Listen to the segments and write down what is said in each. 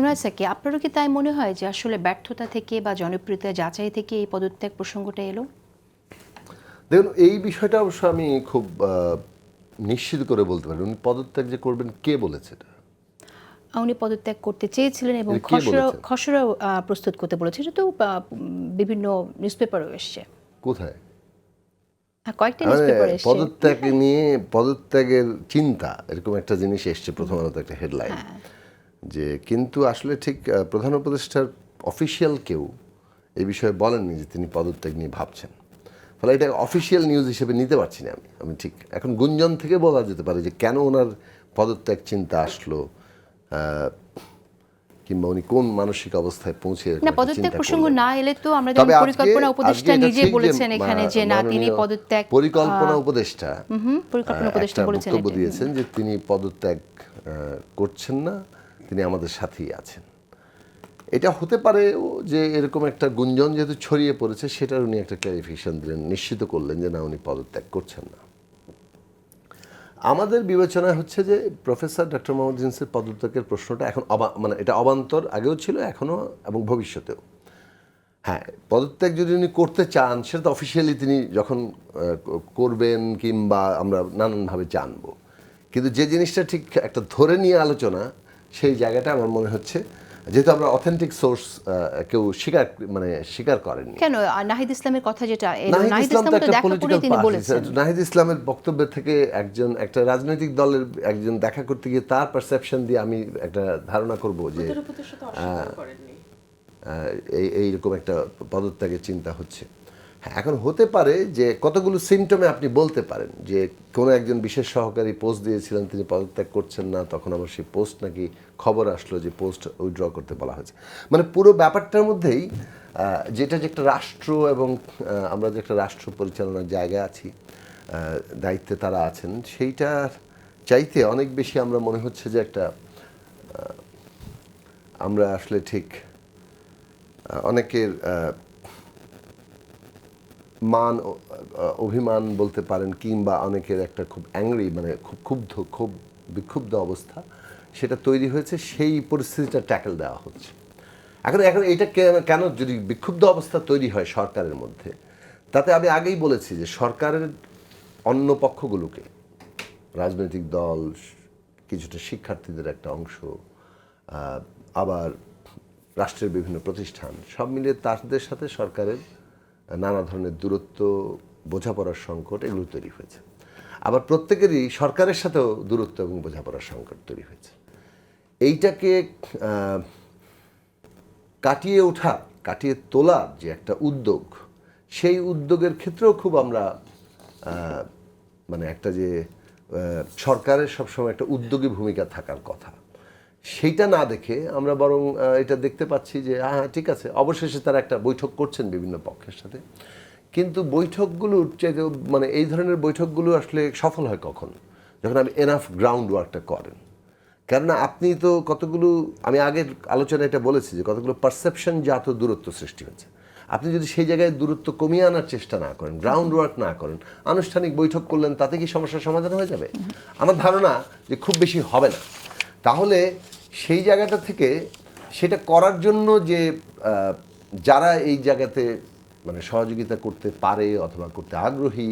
Junaid Psaki, আপনারও কি তাই মনে হয় যে আসলে ব্যর্থতা থেকে বা জনপ্রিয়তা যাচাই থেকে এই পদত্যাগ প্রসঙ্গটা এলো? দেখুন, এই বিষয়টা অবশ্য আমি খুব নিশ্চিত করে বলতে পারি। উনি পদত্যাগ যে করবেন, কে বলেছে এটা? উনি পদত্যাগ করতে চেয়েছিলেন এবং এটা কে বলেছেন? খসড়াও প্রস্তুত করতে বলেছে। এটা তো বিভিন্ন নিউজপেপারও এসছে। কোথায়? হ্যাঁ, কয়েকটা মানে নিউজপেপার এসছে। পদত্যাগ নিয়ে পদত্যাগের চিন্তা, এরকম একটা জিনিস এসছে প্রথম আলোতে একটা হেডলাইন। হ্যাঁ। যে কিন্তু আসলে ঠিক প্রধান উপদেষ্টার অফিসিয়াল কেউ এই বিষয়ে বলেননি যে তিনি পদত্যাগ নিয়ে ভাবছেন। ফলে এটা অফিসিয়াল নিউজ হিসেবে নিতে পারছি না আমি ঠিক এখন গুঞ্জন থেকে বলা যেতে পারে যে কেন ওনার পদত্যাগ চিন্তা আসলো, কিংবা উনি কোন মানসিক অবস্থায় পৌঁছে না, পদত্যাগ চিন্তা প্রসঙ্গ করলেন। না এলে তো আমরা তবে যেমন আজকে পরিকল্পনা উপদেষ্টা এটা নিজে ঠিক যে বলেছেন এখানে যে না, তিনি মাননীয় পদত্যাগ পরিকল্পনা উপদেষ্টা পরিকল্পনা উপদেষ্টা একটা বলেছেন বক্তব্য এটা। দিয়েছেন যে তিনি পদত্যাগ করছেন না, তিনি আমাদের সাথেই আছেন। এটা হতে পারে যে এরকম একটা গুঞ্জন যেহেতু ছড়িয়ে পড়েছে, সেটার উনি একটা ক্লারিফিকেশন দিলেন, নিশ্চিত করলেন যে না, উনি পদত্যাগ করছেন না। আমাদের বিবেচনায় হচ্ছে যে প্রফেসর ডক্টর মোহাম্মদ ইউনূসের পদত্যাগের প্রশ্নটা এখন মানে এটা অবান্তর, আগেও ছিল, এখনও এবং ভবিষ্যতেও। হ্যাঁ, পদত্যাগ যদি উনি করতে চান, সেটা তো অফিসিয়ালি তিনি যখন করবেন কিংবা আমরা নানানভাবে জানবো, কিন্তু যে জিনিসটা ঠিক একটা ধরে নিয়ে আলোচনা, সেই জায়গাটা আমার মনে হচ্ছে, যেহেতু আমরা অথেন্টিক সোর্স কেউ স্বীকার করেননি। কেন নাহিদ ইসলামের কথা যেটা নাহিদ ইসলাম তো তো একটা দেখা করে পলিটিক্যাল তিনি পার্টি। বলেছেন। নাহিদ ইসলামের বক্তব্যের থেকে একটা রাজনৈতিক দলের একজন দেখা করতে গিয়ে তার পারসেপশন দিয়ে আমি একটা ধারণা করব যে এইরকম একটা পদত্যাগের চিন্তা হচ্ছে। হ্যাঁ, এখন হতে পারে যে কতগুলো সিমটমে আপনি বলতে পারেন যে কোনো একজন বিশেষ সহকারী পোস্ট দিয়েছিলেন, তিনি পদত্যাগ করছেন না, তখন আবার সেই পোস্ট নাকি খবর আসলো যে পোস্ট উইথড্র করতে বলা হয়েছে। মানে পুরো ব্যাপারটার মধ্যেই যেটা যে একটা রাষ্ট্র এবং আমরা যে একটা রাষ্ট্র পরিচালনার জায়গায় আছি, দায়িত্বে তারা আছেন, সেইটার চাইতে অনেক বেশি আমরা মনে হচ্ছে যে একটা আমরা আসলে ঠিক অনেকের মান অভিমান বলতে পারেন, কিংবা অনেকের একটা খুব অ্যাংরি, মানে খুব বিক্ষুব্ধ অবস্থা সেটা তৈরি হয়েছে, সেই পরিস্থিতিটা ট্যাকেল দেওয়া হচ্ছে। এখন এটা কেন যদি বিক্ষুব্ধ অবস্থা তৈরি হয় সরকারের মধ্যে, তাতে আমি আগেই বলেছি যে সরকারের অন্য পক্ষগুলোকে, রাজনৈতিক দল, কিছুটা শিক্ষার্থীদের একটা অংশ, আবার রাষ্ট্রের বিভিন্ন প্রতিষ্ঠান, সব মিলিয়ে তাদের সাথে সরকারের নানা ধরনের দূরত্ব, বোঝাপড়ার সংকট, এগুলো তৈরি হয়েছে। আবার প্রত্যেকেরই সরকারের সাথেও দূরত্ব এবং বোঝাপড়ার সংকট তৈরি হয়েছে। এইটাকে কাটিয়ে তোলার যে একটা উদ্যোগ, সেই উদ্যোগের ক্ষেত্রেও খুব আমরা মানে একটা যে সরকারের সবসময় একটা উদ্যোগী ভূমিকা থাকার কথা, সেইটা না দেখে আমরা বরং এটা দেখতে পাচ্ছি যে হ্যাঁ, ঠিক আছে, অবশেষে তারা একটা বৈঠক করছেন বিভিন্ন পক্ষের সাথে, কিন্তু বৈঠকগুলোর চাইতে মানে এই ধরনের বৈঠকগুলো আসলে সফল হয় কখন? যখন আপনি এনাফ গ্রাউন্ড ওয়ার্কটা করেন। কেননা আপনি তো কতগুলো, আমি আগের আলোচনায় এটা বলেছি যে কতগুলো পারসেপশন জাত দূরত্ব সৃষ্টি হচ্ছে। আপনি যদি সেই জায়গায় দূরত্ব কমিয়ে আনার চেষ্টা না করেন, গ্রাউন্ড ওয়ার্ক না করেন, আনুষ্ঠানিক বৈঠক করলেন, তাতে কি সমস্যার সমাধান হয়ে যাবে? আমার ধারণা যে খুব বেশি হবে না। তাহলে সেই জায়গাটা থেকে সেটা করার জন্য যে যারা এই জায়গাতে মানে সহযোগিতা করতে পারে অথবা করতে আগ্রহী,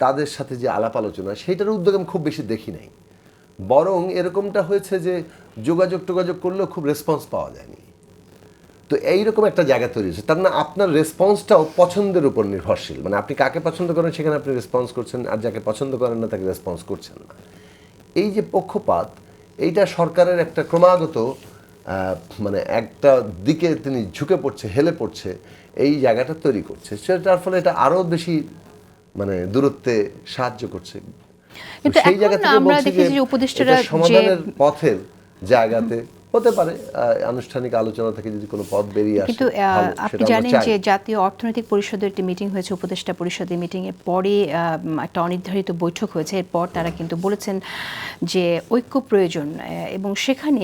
তাদের সাথে যে আলাপ আলোচনা, সেইটার উদ্যোগ আমি খুব বেশি দেখি নাই। বরং এরকমটা হয়েছে যে যোগাযোগ করলেও খুব রেসপন্স পাওয়া যায়নি। তো এইরকম একটা জায়গা তৈরি হয়েছে। তার মানে আপনার রেসপন্সটাও পছন্দের উপর নির্ভরশীল। মানে আপনি কাকে পছন্দ করেন সেখানে আপনি রেসপন্স করছেন, আর যাকে পছন্দ করেন না তাকে রেসপন্স করছেন না। এই যে পক্ষপাত, এইটা সরকারের একটা ক্রমাগত মানে একটা দিকে তিনি ঝুঁকে পড়ছে, হেলে পড়ছে, এই জায়গাটা তৈরি করছে। সেটার ফলে এটা আরও বেশি মানে দূরত্বে সাহায্য করছে। কিন্তু সেই জায়গা থেকে আমরা বলছি দেখেছি যে উপদেষ্টারা সমাধানের পথের জায়গাতে হতে পারে আনুষ্ঠানিক আলোচনা থেকে যদি কোনো পথ বেরিয়ে আসে। কিন্তু আপনি জানেন যে জাতীয় অর্থনৈতিক পরিষদের একটি মিটিং হয়েছে, উপদেষ্টা পরিষদের মিটিংয়ের পরে একটা অনির্ধারিত বৈঠক হয়েছে। এরপর তারা কিন্তু বলেছেন যে ঐক্য প্রয়োজন, এবং সেখানে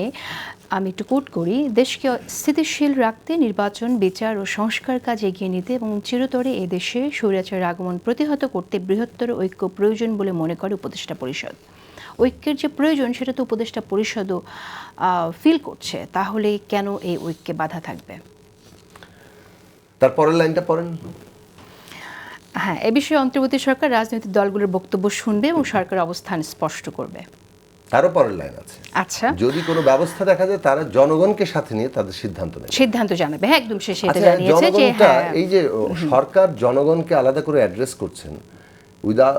আমি একটু কোট করি, দেশকে স্থিতিশীল রাখতে নির্বাচন, বিচার ও সংস্কার কাজ এগিয়ে নিতে এবং চিরতরে এদেশে স্বৈরাচারের আগমন প্রতিহত করতে বৃহত্তর ঐক্য প্রয়োজন বলে মনে করে উপদেষ্টা পরিষদ। ঐক্যের যে প্রয়োজন সেটা তো উপদেষ্টা পরিষদও ফিল করছে, তাহলে কেন এই ঐক্যে বাধা থাকবে? তারপরের লাইনটা পড়েন। হ্যাঁ, এ বিষয়ে অন্তর্বর্তী সরকার রাজনৈতিক দলগুলোর বক্তব্য শুনবে এবং সরকারের অবস্থান স্পষ্ট করবে। তারও পরের লাইন আছে, আচ্ছা, যদি কোনো ব্যবস্থা দেখা যায় তারা জনগণকে সাথে নিয়ে তাদের সিদ্ধান্ত নেবে। সিদ্ধান্ত জানাবে, হ্যাঁ একদম শেষে এটা আচ্ছা, জানিয়েছে যে জনগণটা হ্যাঁ এই যে সরকার জনগণকে আলাদা করে অ্যাড্রেস করছেন,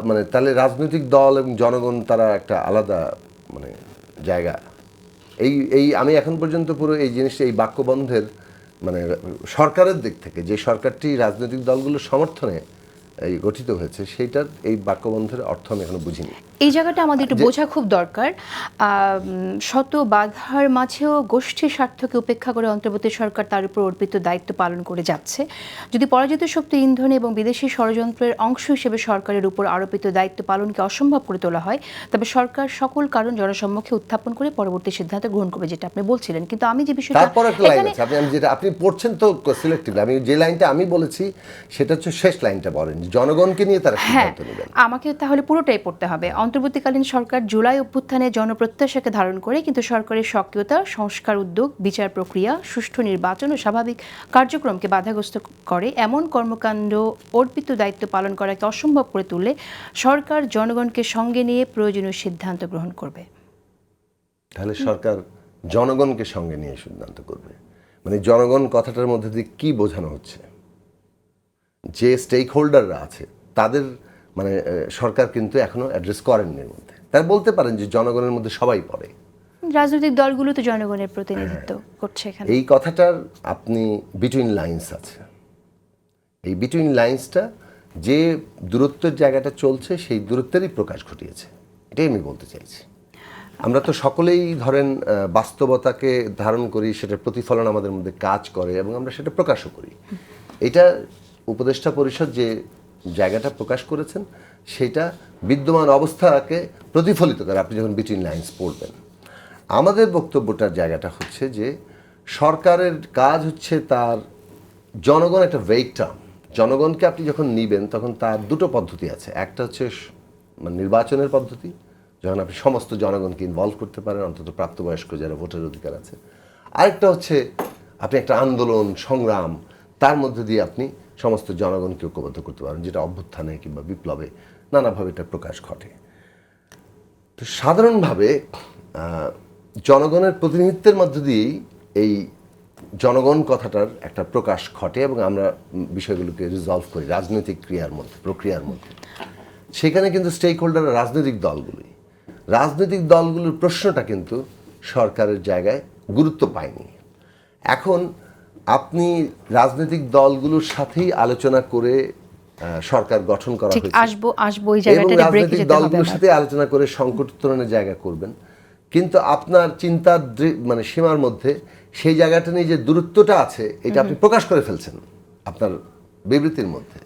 মানে তাহলে রাজনৈতিক দল এবং জনগণ তারা একটা আলাদা মানে জায়গা। এই আমি এখন পর্যন্ত পুরো এই জিনিসটা, এই বাক্যবন্ধের মানে সরকারের দিক থেকে যে সরকারটি রাজনৈতিক দলগুলোর সমর্থনে এই গঠিত হয়েছে, সেইটার এই বাক্যবন্ধের অর্থ আমি এখনো বুঝিনি। এই জায়গাটা আমাদের একটু বোঝা খুব দরকার। শত বাধার মাঝেও গোষ্ঠীর স্বার্থকে উপেক্ষা করে অন্তর্বর্তী সরকার তার উপর অর্পিত দায়িত্ব পালন করে যাচ্ছে। যদি পরাজিত শক্তি ইন্ধন এবং বিদেশি ষড়যন্ত্রের অংশ হিসেবে সরকারের উপর আরোপিত দায়িত্ব পালনকে অসম্ভব করে তোলা হয়, তবে সরকার সকল কারণ জনসম্মুখে উত্থাপন করে পরবর্তী সিদ্ধান্ত গ্রহণ করবে, যেটা আপনি বলছিলেন। কিন্তু আমি যে বিষয়টা তারপর একটা লাইন আছে, আমি যেটা আপনি পড়ছেন তো সিলেক্টিভ, আমি যে লাইনটা আমি বলেছি সেটা হচ্ছে শেষ লাইনটা বলেন, জনগণকে নিয়ে তারা সিদ্ধান্ত নেবেন। আমাকে তাহলে পুরোটাই পড়তে হবে। অন্তর্বর্তীকালীন সরকার জুলাই অভ্যুত্থানে জনপ্রত্যাশাকে ধারণ করে কিন্তু সরকারের সক্রিয়তা, সংস্কার উদ্যোগ, বিচার প্রক্রিয়া, সুষ্ঠু নির্বাচন ও স্বাভাবিক কার্যক্রমকে বাধাগ্রস্ত করে এমন কর্মকাণ্ড অর্পিত দায়িত্ব পালন করাকে অসম্ভব করে তুললে সরকার জনগণকে সঙ্গে নিয়ে প্রয়োজনীয় সিদ্ধান্ত গ্রহণ করবে। তাহলে সরকার জনগণকে সঙ্গে নিয়ে সিদ্ধান্ত করবে, মানে জনগণ কথাটার মধ্যে দিয়ে কি বোঝানো হচ্ছে? যে স্টেক হোল্ডাররা আছে তাদের মানে সরকার কিন্তু এখনো অ্যাড্রেস করেননি। এর মধ্যে তারা বলতে পারেন যে জনগণের মধ্যে সবাই পড়ে, রাজনৈতিক দলগুলো তো জনগণের প্রতিনিধিত্ব করছে এখানে। এই কথাটার আপনি বিটুইন লাইন্স আছে, এই বিটুইন লাইন্সটা যে দূরত্বের জায়গাটা চলছে সেই দূরত্বেরই প্রকাশ ঘটিয়েছে, এটাই আমি বলতে চাইছি। আমরা তো সকলেই ধরেন বাস্তবতাকে ধারণ করি, সেটার প্রতিফলন আমাদের মধ্যে কাজ করে এবং আমরা সেটা প্রকাশও করি। এটা উপদেষ্টা পরিষদ যে জায়গাটা প্রকাশ করেছেন সেটা বিদ্যমান অবস্থাকে প্রতিফলিত করে আপনি যখন বিটুইন লাইন্স পড়বেন। আমাদের বক্তব্যটার জায়গাটা হচ্ছে যে সরকারের কাজ হচ্ছে তার জনগণ একটা ভেগ টার্ম, জনগণকে আপনি যখন নিবেন তখন তার দুটো পদ্ধতি আছে। একটা হচ্ছে মানে নির্বাচনের পদ্ধতি, যখন আপনি সমস্ত জনগণকে ইনভলভ করতে পারেন, অন্তত প্রাপ্তবয়স্ক যারা ভোটের অধিকার আছে। আরেকটা হচ্ছে আপনি একটা আন্দোলন সংগ্রাম, তার মধ্যে দিয়ে আপনি সমস্ত জনগণকে ঐক্যবদ্ধ করতে পারেন, যেটা অভ্যুত্থানে কিংবা বিপ্লবে নানাভাবে এটা প্রকাশ ঘটে। তো সাধারণভাবে জনগণের প্রতিনিধিত্বের মধ্য দিয়েই এই জনগণ কথাটার একটা প্রকাশ ঘটে এবং আমরা বিষয়গুলোকে রিজলভ করি রাজনৈতিক ক্রিয়ার মধ্যে, প্রক্রিয়ার মধ্যে। সেখানে কিন্তু স্টেক হোল্ডার রাজনৈতিক দলগুলোর প্রশ্নটা কিন্তু সরকারের জায়গায় গুরুত্ব পায়নি। এখন আপনি রাজনৈতিক দলগুলোর সাথেই আলোচনা করে সরকার গঠন করা হয়েছে, এবং রাজনৈতিক দলগুলোর সাথে আলোচনা করে সংকট উত্তরণের জায়গা করবেন, কিন্তু আপনার চিন্তার মানে সীমার মধ্যে সেই জায়গাটা নিয়ে যে দূরত্বটা আছে এটা আপনি প্রকাশ করে ফেলছেন আপনার বিবৃতির মধ্যে।